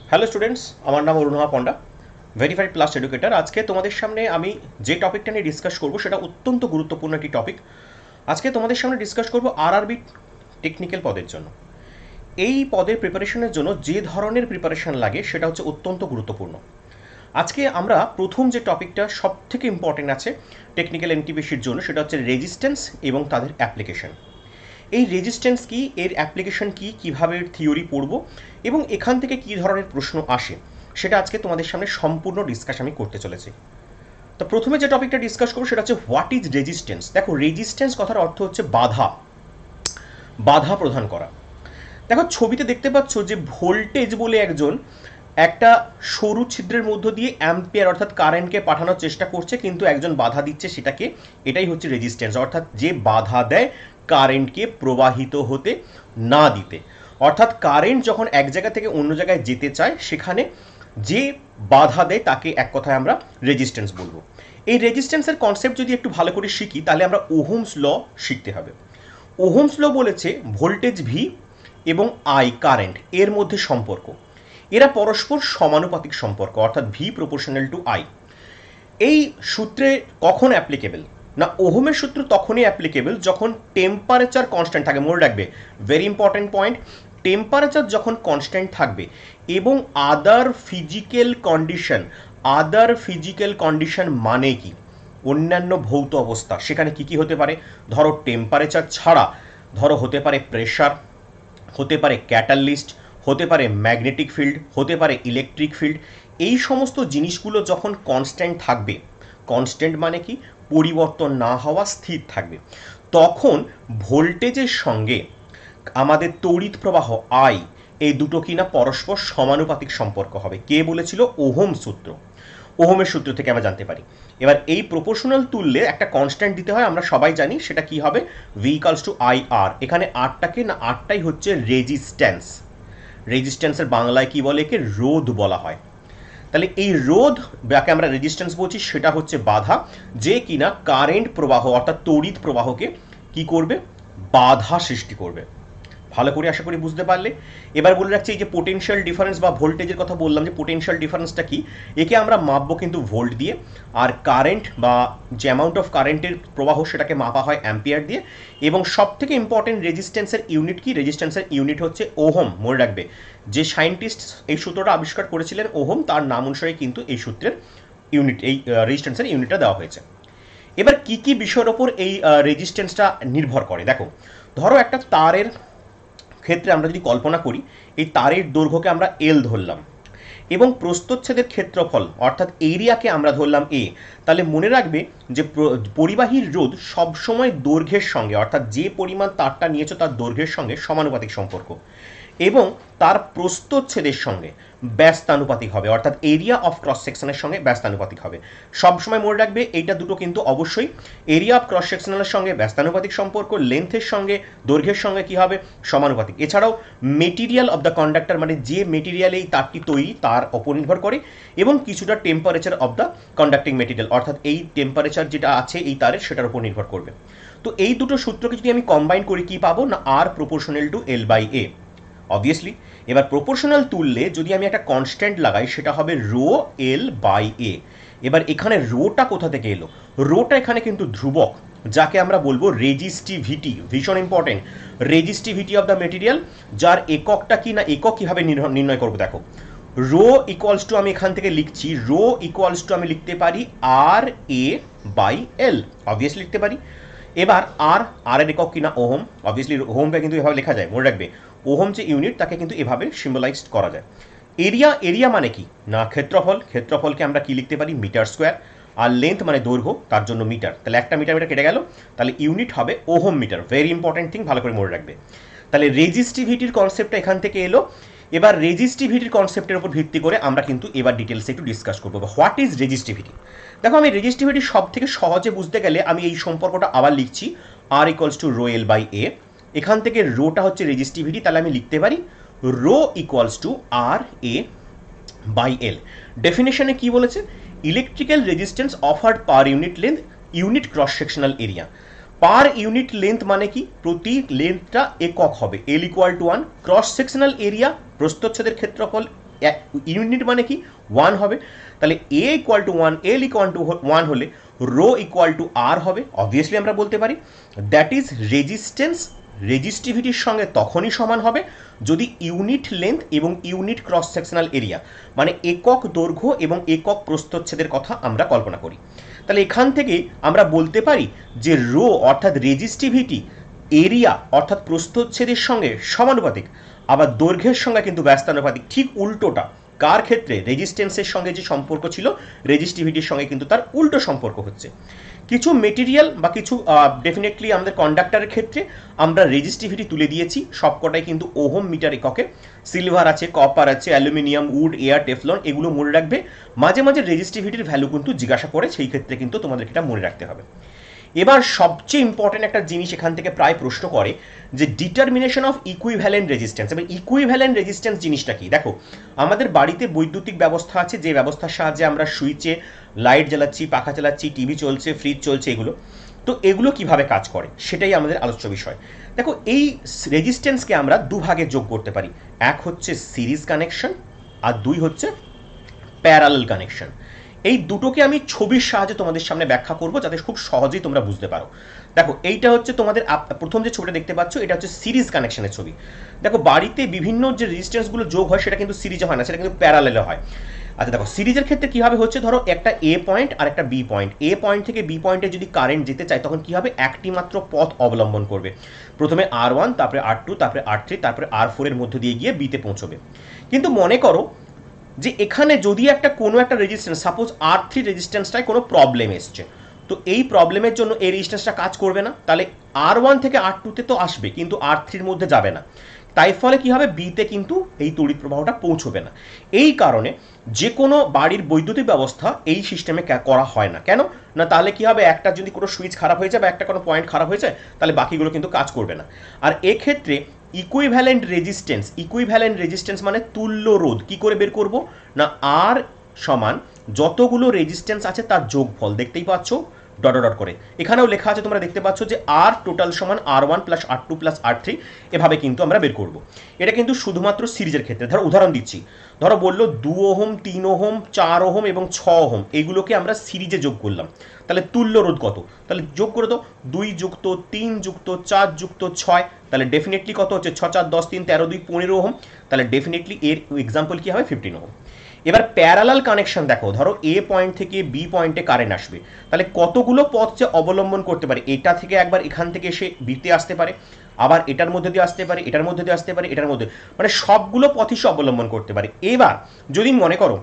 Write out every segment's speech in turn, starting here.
Hello students, আমার নাম Aruna Panda, verified plus educator. আজকে তোমাদের সামনে আমি যে টপিকটা নিয়ে ডিসকাস করব সেটা অত্যন্ত গুরুত্বপূর্ণ একটি টপিক। আজকে তোমাদের সামনে ডিসকাস করব আরআরবি টেকনিক্যাল পদের জন্য। এই পদের প্রিপারেশনের জন্য যে ধরনের প্রিপারেশন লাগে সেটা হচ্ছে অত্যন্ত গুরুত্বপূর্ণ। আজকে আমরা প্রথম যে টপিকটা সব থেকে ইম্পর্টেন্ট আছে টেকনিক্যাল এনটিপিসির জন্য, সেটা হচ্ছে রেজিস্ট্যান্স এবং তাদের অ্যাপ্লিকেশন। এই রেজিস্ট্যান্স কি, এর অ্যাপ্লিকেশন কি, কীভাবে থিওরি পড়ব এবং এখান থেকে কী ধরনের প্রশ্ন আসে সেটা আজকে তোমাদের সামনে সম্পূর্ণ ডিসকাস আমি করতে চলেছি। তো প্রথমে যে টপিকটা ডিসকাস করবো সেটা হচ্ছে হোয়াট ইজ রেজিস্ট্যান্স। দেখো, রেজিস্ট্যান্স কথার অর্থ হচ্ছে বাধা, বাধা প্রদান করা। দেখো, ছবিতে দেখতে পাচ্ছ যে ভোল্টেজ বলে একজন একটা সরু ছিদ্রের মধ্য দিয়ে অ্যাম্পিয়ার অর্থাৎ কারেন্টকে পাঠানোর চেষ্টা করছে, কিন্তু একজন বাধা দিচ্ছে সেটাকে। এটাই হচ্ছে রেজিস্ট্যান্স, অর্থাৎ যে বাধা দেয় কারেন্টকে প্রবাহিত হতে না দিতে। অর্থাৎ কারেন্ট যখন এক জায়গা থেকে অন্য জায়গায় যেতে চায় সেখানে যে বাধা দেয় তাকে এক কথায় আমরা রেজিস্ট্যান্স বলবো। এই রেজিস্ট্যান্সের কনসেপ্ট যদি একটু ভালো করে শিখি তাহলে আমরা ওহমস ল শিখতে হবে। ওহমস ল বলেছে ভোল্টেজ ভি এবং আই কারেন্ট এর মধ্যে সম্পর্ক, এরা পরস্পর সমানুপাতিক সম্পর্ক, অর্থাৎ ভি প্রপোর্শনাল টু আই। এই সূত্রে কখন অ্যাপ্লিকেবল না, ওহমের সূত্র তখনই অ্যাপ্লিকেবল যখন টেম্পারেচার কনস্ট্যান্ট থাকে। মনে রাখবে, ভেরি ইম্পর্টেন্ট পয়েন্ট, টেম্পারেচার যখন কনস্ট্যান্ট থাকবে এবং আদার ফিজিক্যাল কন্ডিশন মানে কি, অন্যান্য ভৌত অবস্থা সেখানে কি কি হতে পারে। ধরো টেম্পারেচার ছাড়া, ধরো হতে পারে প্রেশার, হতে পারে ক্যাটালিস্ট, হতে পারে ম্যাগনেটিক ফিল্ড, হতে পারে ইলেকট্রিক ফিল্ড। এই সমস্ত জিনিসগুলো যখন কনস্ট্যান্ট থাকবে, কনস্ট্যান্ট মানে কি, পরিবর্তন না হওয়া, স্থির থাকবে, তখন ভোল্টেজের সঙ্গে আমাদের তড়িৎ প্রবাহ আই, এই দুটো কিনা পরস্পর সমানুপাতিক সম্পর্ক হবে। কে বলেছিল? ওহম সূত্র। ওহমের সূত্র থেকে আমরা জানতে পারি। এবার এই প্রপোর্শনাল তুললে একটা কনস্ট্যান্ট দিতে হয়, আমরা সবাই জানি সেটা কি হবে, ভি ইকালস টু আই আর। এখানে আরটাকে না, আরটাই হচ্ছে রেজিস্ট্যান্স। রেজিস্ট্যান্সের বাংলায় কি বলে? একে রোধ বলা হয়। তাহলে এই রোধ যাকে আমরা রেজিস্ট্যান্স বলছি সেটা হচ্ছে বাধা, যে কিনা কারেন্ট প্রবাহ অর্থাৎ তড়িৎ প্রবাহকে কি করবে? বাধা সৃষ্টি করবে। ভালো করে আশা করি বুঝতে পারলে। এবার বলে রাখছি, এই যে পোটেনশিয়াল ডিফারেন্স বা ভোল্টেজের কথা বললাম, যে পোটেনশিয়াল ডিফারেন্সটা কি, একে আমরা মাপবো কিন্তু ভোল্ট দিয়ে, আর কারেন্ট বা যে অ্যামাউন্ট অফ কারেন্টের প্রবাহ সেটাকে মাপা হয় অ্যাম্পিয়ার দিয়ে। এবং সব থেকে ইম্পর্টেন্ট, রেজিস্ট্যান্সের ইউনিট কি? রেজিস্ট্যান্সের ইউনিট হচ্ছে ওহম। মনে রাখবে, যে সায়েন্টিস্ট এই সূত্রটা আবিষ্কার করেছিলেন ওহম, তার নাম অনুসারে কিন্তু এই সূত্রের ইউনিট, এই রেজিস্ট্যান্সের ইউনিটটা দেওয়া হয়েছে। এবার কি কি বিষয়ের ওপর এই রেজিস্ট্যান্সটা নির্ভর করে দেখো। ধরো একটা তারের ক্ষেত্রে আমরা যদি কল্পনা করি, এই তারের দৈর্ঘ্যকে আমরা এল ধরলাম এবং প্রস্থচ্ছেদের ক্ষেত্রফল অর্থাৎ এরিয়াকে আমরা ধরলাম এ। তাহলে মনে রাখবে যে পরিবাহীর রোধ সবসময় দৈর্ঘ্যের সঙ্গে, অর্থাৎ যে পরিমাণ তারটা নিয়েছো তার দৈর্ঘ্যের সঙ্গে সমানুপাতিক সম্পর্ক, এবং তার প্রস্থচ্ছেদের সঙ্গে ব্যস্তানুপাতিক হবে, অর্থাৎ এরিয়া অফ ক্রস সেকশনের সঙ্গে ব্যস্তানুপাতিক হবে। সবসময় মনে রাখবে এইটা দুটো কিন্তু অবশ্যই এরিয়া অফ ক্রস সেকশনের সঙ্গে ব্যস্তানুপাতিক সম্পর্ক, লেন্থের সঙ্গে দৈর্ঘ্যের সঙ্গে কি হবে? সমানুপাতিক। এছাড়াও মেটেরিয়াল অফ দ্য কন্ডাক্টর, মানে যে মেটেরিয়ালে এই তারটি তৈরি তার ওপর নির্ভর করে, এবং কিছুটা temperature of the conducting material, অর্থাৎ এই টেম্পারেচার যেটা আছে এই তারের সেটার উপর নির্ভর করবে। তো এই দুটো সূত্রকে যদি আমি কম্বাইন করি কি পাবো না, R proportional to L by A. Obviously এবার প্রপোর্শনাল তুললে যদি আমি একটা কনস্ট্যান্ট লাগাই সেটা হবে রো এল বাই এ। এবার এখানে রোটা কোথা থেকে এলো? রোটা এখানে কিন্তু ধ্রুবক, যাকে আমরা বলবো রেজিস্টিভিটি। ভীষণ important, resistivity of the material, যার এককটা কি না, একক কিভাবে নির্ণয় করবো দেখো। রো ইকুয়ালস টু, আমি এখান থেকে লিখছি, রো ইকুয়ালস টু আমি লিখতে পারি আর এ বাই এল, অবভিয়াসলি লিখতে পারি। এবার আর এর একক কিনা ওহম, অবভিয়াসলি ওহমটা কিন্তু এভাবে লেখা যায়, মনে রাখবে ওহম যে ইউনিট তাকে কিন্তু এভাবে সিম্বলাইজ করা যায়। এরিয়া মানে কি না, ক্ষেত্রফল, ক্ষেত্রফলকে আমরা কি লিখতে পারি? Metre square. আর লেন্থ মানে দৈর্ঘ্য, তার জন্য মিটার। তাহলে একটা মিটার মিটার কেটে গেল, তাহলে ইউনিট হবে ohm meter. Very important thing, ভালো করে মনে রাখবে। তাহলে রেজিস্টিভিটির কনসেপ্টটা এখান থেকে এলো। এবার রেজিস্টিভিটির কনসেপ্টের উপর ভিত্তি করে আমরা কিন্তু এবার ডিটেলসে একটু ডিসকাস করবো হোয়াট ইজ রেজিস্টিভিটি। দেখো, আমি রেজিস্টিভিটি সব থেকে সহজে বুঝতে গেলে আমি এই সম্পর্কটা আবার লিখছি, R equals to rho L by A. এখান থেকে রোটা হচ্ছে রেজিস্টিভিটি, তাহলে আমি লিখতে পারি rho equals to R A by L. ডেফিনেশনে কি বলেছে? Electrical resistance offered per unit length unit cross sectional area. Per unit length মানে কি? প্রতি লেন্থটা একক হবে, L equal to 1। Cross sectional area, প্রস্থচ্ছেদের ক্ষেত্রফল ইউনিট মানে কি 1 হবে, তাহলে A equal to 1, L equal to 1 হলে রো ইকুয়াল টু আর হবে। অবভিয়াসলি আমরা বলতে পারি দ্যাট ইজ রেজিস্ট্যান্স রেজিস্টিভিটির সঙ্গে তখনই সমান হবে যদি ইউনিট লেন্থ এবং ইউনিট ক্রস সেকশনাল এরিয়া মানে একক দৈর্ঘ্য এবং একক প্রস্থচ্ছেদের কথা আমরা কল্পনা করি। তাহলে এখান থেকে আমরা বলতে পারি যে রো অর্থাৎ রেজিস্টিভিটি এরিয়া অর্থাৎ প্রস্থচ্ছেদের সঙ্গে সমানুপাতিক, আবার দৈর্ঘ্যের সঙ্গে কিন্তু ব্যস্তানুপাতিক। ঠিক উল্টোটা, কার ক্ষেত্রে? রেজিস্ট্যান্সের সঙ্গে যে সম্পর্ক ছিল রেজিস্টিভিটির সঙ্গে কিন্তু তার উল্টো সম্পর্ক হচ্ছে। কিছু মেটেরিয়াল বা কিছু ডেফিনেটলি আমাদের কন্ডাক্টরের ক্ষেত্রে আমরা রেজিস্টিভিটি তুলে দিয়েছি সবকটাই কিন্তু ওহম মিটার এককে। সিলভার আছে, কপার আছে, অ্যালুমিনিয়াম, উড, এয়ার, টেফলন, এগুলো মনে রাখবে। মাঝে মাঝে রেজিস্টিভিটির ভ্যালু কিন্তু জিজ্ঞাসা করে, সেই ক্ষেত্রে কিন্তু তোমাদেরকে এটা মনে রাখতে হবে। এবার সবচেয়ে ইম্পর্টেন্ট একটা জিনিস এখান থেকে প্রায় প্রশ্ন করে যে ডিটারমিনেশন অফ ইকুইভ্যালেন্ট রেজিস্ট্যান্স। এবার ইকুইভ্যালেন্ট রেজিস্ট্যান্স জিনিসটা কি? দেখো, আমাদের বাড়িতে বৈদ্যুতিক ব্যবস্থা আছে, যে ব্যবস্থার সাহায্যে আমরা সুইচে লাইট জ্বালাচ্ছি, পাখা চালাচ্ছি, টিভি চলছে, ফ্রিজ চলছে, এগুলো তো এগুলো কিভাবে কাজ করে সেটাই আমাদের আলোচ্য বিষয়। দেখো, এই রেজিস্ট্যান্সকে আমরা দুভাগে যোগ করতে পারি, এক হচ্ছে সিরিজ কানেকশন আর দুই হচ্ছে প্যারালাল কানেকশন। এই দুটোকে আমি ছবির সাহায্যে তোমাদের সামনে ব্যাখ্যা করব যাতে খুব সহজেই তোমরা বুঝতে পারো। দেখো, এইটা হচ্ছে তোমাদের প্রথম যে ছবিটা দেখতে পাচ্ছ, এটা হচ্ছে সিরিজ কানেকশনের ছবি। দেখো, বাড়িতে বিভিন্ন যে রেজিস্ট্যান্সগুলো যোগ হয় সেটা কিন্তু সিরিজে হয় না, সেটা কিন্তু প্যারালেলে হয়। আচ্ছা দেখো, সিরিজের ক্ষেত্রে কিভাবে হচ্ছে, ধরো একটা এ পয়েন্ট আর একটা বি পয়েন্ট, এ পয়েন্ট থেকে বি পয়েন্টে যদি কারেন্ট যেতে চায় তখন কি হবে, একটি মাত্র পথ অবলম্বন করবে। প্রথমে R1, তারপরে R2, তারপরে R3, তারপরে R4 এর মধ্যে দিয়ে গিয়ে বিতে পৌঁছবে। কিন্তু মনে করো যে এখানে যদি একটা কোনো একটা রেজিস্ট্যান্স, সাপোজ R3 রেজিস্ট্যান্সটায় কোনো প্রবলেম এসছে, তো এই প্রবলেমের জন্য এই রেজিস্ট্যান্সটা কাজ করবে না, তাহলে R1 থেকে R2 তে তো আসবে কিন্তু R3 এর মধ্যে যাবে না। তাই ফলে কি হবে, বিতে কিন্তু এই তড়িৎ প্রবাহটা পৌঁছবে না। এই কারণে যে কোনো বাড়ির বৈদ্যুতিক ব্যবস্থা এই সিস্টেমে করা হয় না। কেন না, তাহলে কি হবে, একটা যদি কোনো সুইচ খারাপ হয়ে যায় বা একটা কোনো পয়েন্ট খারাপ হয়ে যায় তাহলে বাকিগুলো কিন্তু কাজ করবে না। আর এক্ষেত্রে ইকুইভ্যালেন্ট রেজিস্ট্যান্স মানে তুল্য রোধ কি করে বের করব না, আর সমান যতগুলো রেজিস্ট্যান্স আছে তার যোগফল। দেখতেই পাচ্ছ ডট ডট করে, এখানেও লেখা আছে, তোমরা দেখতে পাচ্ছ যে আর টোটাল সমান R1 plus R2 plus R3, এভাবে কিন্তু আমরা বের করব। এটা কিন্তু শুধুমাত্র সিরিজের ক্ষেত্রে। ধরো উদাহরণ দিচ্ছি, ধরো বললো 2 ওহম, 3 ওহম, 4 ওহম এবং 6 ওহম, এইগুলোকে আমরা সিরিজে যোগ করলাম, তাহলে তুল্য রোধ কত? তাহলে যোগ করে তো 2 যুক্ত 3 যুক্ত 4 যুক্ত 6, তাহলে ডেফিনেটলি কত হচ্ছে, 6 4 10 3 13 2 15 ওহম, তাহলে ডেফিনেটলি এর এক্সাম্পল কি হবে, 15 ওহম। এবার প্যারালাল কানেকশন দেখো, ধরো এ পয়েন্ট থেকে বি পয়েন্টে কারেন্ট আসবে, তাহলে কতগুলো পথ যে অবলম্বন করতে পারে, এটা থেকে একবার এখান থেকে এসে বিতে আসতে পারে, আবার এটার মধ্যে দিয়ে আসতে পারে, এটার মধ্যে দিয়ে আসতে পারে, এটার মধ্যে, মানে সবগুলো পথই সে অবলম্বন করতে পারে। এবার যদি মনে করো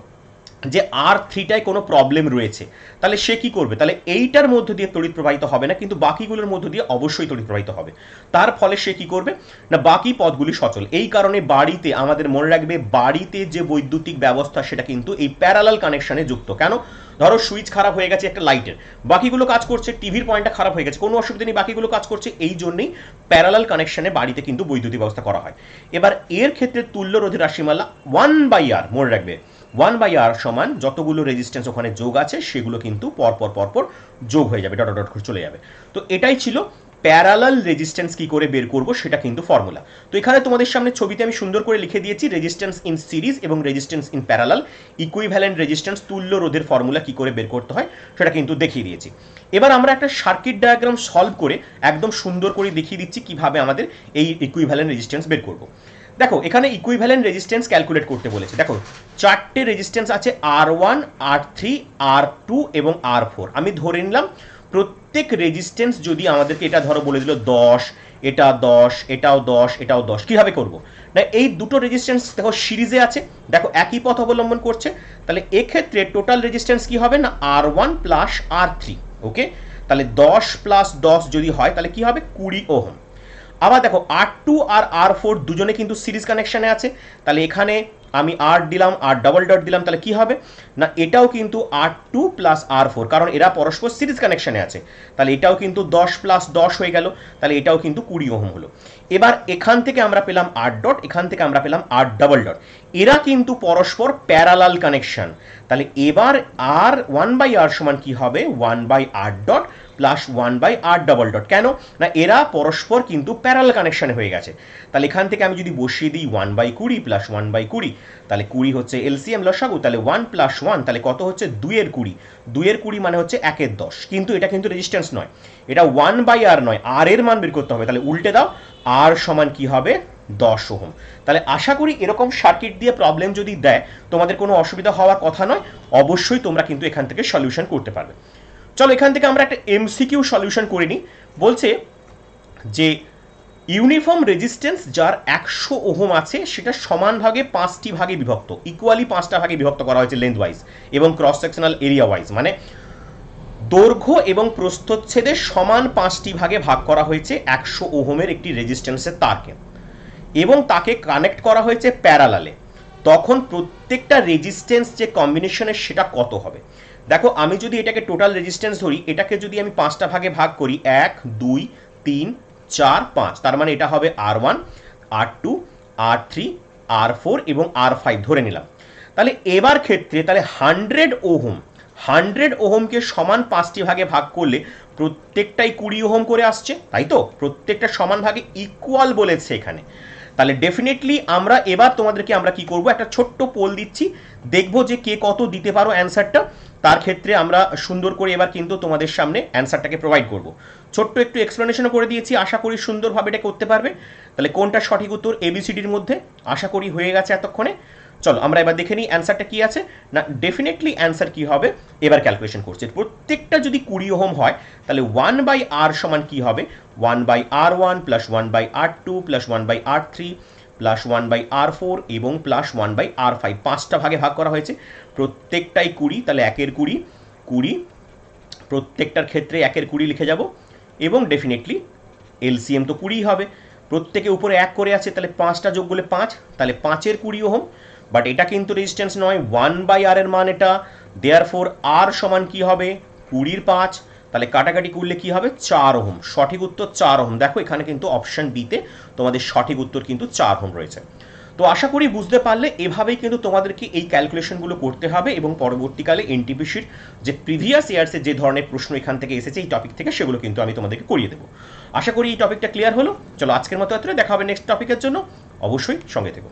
যে R3টায় কোনো প্রবলেম রয়েছে, তাহলে সে কি করবে, তাহলে এইটার মধ্যে দিয়ে তড়িৎ প্রবাহিত হবে না, কিন্তু বাকিগুলোর মধ্যে দিয়ে অবশ্যই তড়িৎ প্রবাহিত হবে। তার ফলে সে কি করবে না, বাকি পথগুলি সচল। এই কারণে বাড়িতে আমাদের মনে রাখবে, বাড়িতে যে বৈদ্যুতিক ব্যবস্থা সেটা কিন্তু এই প্যারালাল কানেকশনে যুক্ত। কেন, ধরো সুইচ খারাপ হয়ে গেছে একটা লাইটের, বাকিগুলো কাজ করছে, টিভির পয়েন্টটা খারাপ হয়ে গেছে, কোনো অসুবিধা নেই, বাকিগুলো কাজ করছে। এই জন্যই প্যারালাল কানেকশনে বাড়িতে কিন্তু বৈদ্যুতিক ব্যবস্থা করা হয়। এবার এর ক্ষেত্রে তুল্য রোধের রাশিমালা 1/R, মনে রাখবে 1/R সমান যতগুলো রেজিস্ট্যান্স ওখানে যোগ আছে সেগুলো কিন্তু পরপর যোগ হয়ে যাবে, ডট ডট করে চলে যাবে। তো এটাই ছিল প্যারালাল রেজিস্ট্যান্স কি করে বের করব সেটা কিন্তু ফর্মুলা। তো এখানে তোমাদের সামনে ছবিতে আমি সুন্দর করে লিখে দিয়েছি রেজিস্ট্যান্স ইন সিরিজ এবং resistance in parallel, equivalent resistance তুল্য রোধের ফর্মুলা কি করে বের করতে হয় সেটা কিন্তু দেখিয়ে দিয়েছি। এবার আমরা একটা সার্কিট ডায়াগ্রাম সলভ করে একদম সুন্দর করে দেখিয়ে দিচ্ছি কিভাবে আমাদের এই ইকুইভ্যালেন্ট রেজিস্ট্যান্স বের করব। দেখো, এখানে ইকুইভ্যালেন্ট রেজিস্ট্যান্স ক্যালকুলেট করতে বলেছে। দেখো, চারটে রেজিস্ট্যান্স আছে, R1, R3, R2 এবং R4। আমি ধরে নিলাম প্রত্যেক রেজিস্ট্যান্স যদি আমাদেরকে, এটা ধরো বলে দিল 10, এটা 10, এটাও 10, এটাও 10, কিভাবে করব না, এই দুটো রেজিস্ট্যান্স দেখো সিরিজে আছে, দেখো একই পথ অবলম্বন করছে, তাহলে এক্ষেত্রে টোটাল রেজিস্ট্যান্স কি হবে না, R1 প্লাস R3। ওকে, তাহলে 10 প্লাস 10 যদি হয় তাহলে কি হবে, 20 ওহম। আবার দেখো R2 আর R4 দুজনে কিন্তু সিরিজ কানেকশনে আছে, তাহলে এখানে আমি আর দিলাম, আর ডবল ডট দিলাম, তাহলে কি হবে না, এটাও কিন্তু R2 প্লাস R4, কারণ এরা পরস্পর সিরিজ কানেকশনে আছে, তাহলে এটাও কিন্তু 10 প্লাস 10 হয়ে গেল, তাহলে এটাও কিন্তু 20 ওহম হলো। এবার এখান থেকে আমরা পেলাম আর ডট, এখান থেকে আমরা পেলাম আর ডবল ডট, এরা কিন্তু পরস্পর প্যারালাল কানেকশন। তাহলে এবার R 1/R সমান কি হবে, 1/R dot plus 1/r double dot. কেন না, এরা পরস্পর কিন্তু প্যারাল কানেকশনে হয়ে গেছে। তাহলে এখান থেকে আমি যদি বসিয়ে দিই 1/20 প্লাস 1/20, তাহলে 20 হচ্ছে এলসিএম লসাগু, তাহলে 1 প্লাস 1 তাহলে কত হচ্ছে 2/20, 2/20 মানে হচ্ছে 1/10। কিন্তু এটা কিন্তু রেজিস্ট্যান্স নয়, এটা 1/r নয়, আর এর মান বের করতে হবে। তাহলে উল্টে দাও, আর সমান কি হবে 10 ওহম। তাহলে আশা করি এরকম সার্কিট দিয়ে প্রবলেম যদি দেয় তোমাদের কোনো অসুবিধা হওয়ার কথা নয়, অবশ্যই তোমরা কিন্তু এখান থেকে সলিউশন করতে পারবে। চলো এখান থেকে আমরা একটা এমসিকিউ সলিউশন করে নিই। বলছে যে ইউনিফর্ম রেজিস্ট্যান্স যার 100 ওহম আছে সেটা সমান ভাগে 5টি ভাগে বিভক্ত, ইকুয়ালি 5টা ভাগে বিভক্ত করা হয়েছে লেন্থ ওয়াইজ এবং ক্রস সেকশনাল এরিয়া ওয়াইজ, মানে দৈর্ঘ্য এবং প্রস্থচ্ছেদের সমান 5টি ভাগে ভাগ করা হয়েছে 100 ওহমের একটি রেজিস্ট্যান্সের তারকে, এবং তাকে কানেক্ট করা হয়েছে প্যারালালে। তখন প্রত্যেকটা রেজিস্ট্যান্স যে কম্বিনেশনের সেটা কত হবে। দেখো আমি যদি এটাকে টোটাল রেজিস্ট্যান্স ধরি, এটাকে যদি আমি 5টা ভাগে ভাগ করি 1 2 3 4 5, তার মানে এটা হবে R1 R2 R3 R4 এবং R5 ধরে নিলাম। তাহলে এবার ক্ষেত্রে তাহলে 100 ওহমকে সমান 5টি ভাগে ভাগ করলে প্রত্যেকটাই 20 ওহম করে আসছে, তাই তো? প্রত্যেকটা সমান ভাগে ইকুয়াল বলেছে এখানে। তাহলে ডেফিনেটলি আমরা এবার তোমাদেরকে আমরা কি করব, একটা ছোট্ট পোল দিচ্ছি, দেখবো যে কে কত দিতে পারো অ্যান্সারটা। তার ক্ষেত্রে আমরা সুন্দর করে এবার কিন্তু তোমাদের সামনে অ্যান্সারটাকে প্রোভাইড করব। ছোট্ট একটু এক্সপ্লেনেশনও করে দিয়েছি, আশা করি সুন্দরভাবে এটা করতে পারবে। তাহলে কোনটা সঠিক উত্তর এবিসিডির মধ্যে আশা করি হয়ে গেছে এতক্ষণে। চলো আমরা এবার দেখে নিই অ্যান্সারটা কি আছে। না ডেফিনেটলি অ্যান্সার কি হবে এবার ক্যালকুলেশন করছে। প্রত্যেকটা যদি 20 ওহম হয় তাহলে 1/r সমান কি হবে, 1/r1 plus 1/r2 plus 1/r3 plus 1/r4 এবং প্লাস 1/r5, 5টা ভাগে ভাগ করা হয়েছে, প্রত্যেকটাই 20, তাহলে 1 এর 20 20, প্রত্যেকটার ক্ষেত্রে 1 এর 20 লিখে যাব, এবং ডেফিনেটলি এলসিএম তো 20 হবে, প্রত্যেকে উপরে 1 করে আছে, তাহলে 5টা যোগ করলে 5, তাহলে 5 এর 20 ওহম। বাট এটা কিন্তু রেজিস্ট্যান্স নয়, 1/r এর মান এটা, দেয়ারফোর আর সমান কি হবে 20 এর 5, তাহলে কাটাকাটি করলে কি হবে 4 ওহম। সঠিক উত্তর 4 ওহম। দেখো এখানে কিন্তু অপশন বিতে তোমাদের সঠিক উত্তর কিন্তু 4 ওহম রয়েছে। তো আশা করি বুঝতে পারলে এভাবেই কিন্তু তোমাদেরকে এই ক্যালকুলেশনগুলো করতে হবে, এবং পরবর্তীকালে এনটিপিসির যে প্রিভিয়াস ইয়ার্সে যে ধরনের প্রশ্ন এখান থেকে এসেছে এই টপিক থেকে, সেগুলো কিন্তু আমি তোমাদেরকে করিয়ে দেবো। আশা করি এই টপিকটা ক্লিয়ার হলো। চলো আজকের মতো এতটাই, দেখা হবে নেক্সট টপিকের জন্য, অবশ্যই সঙ্গে থেকো।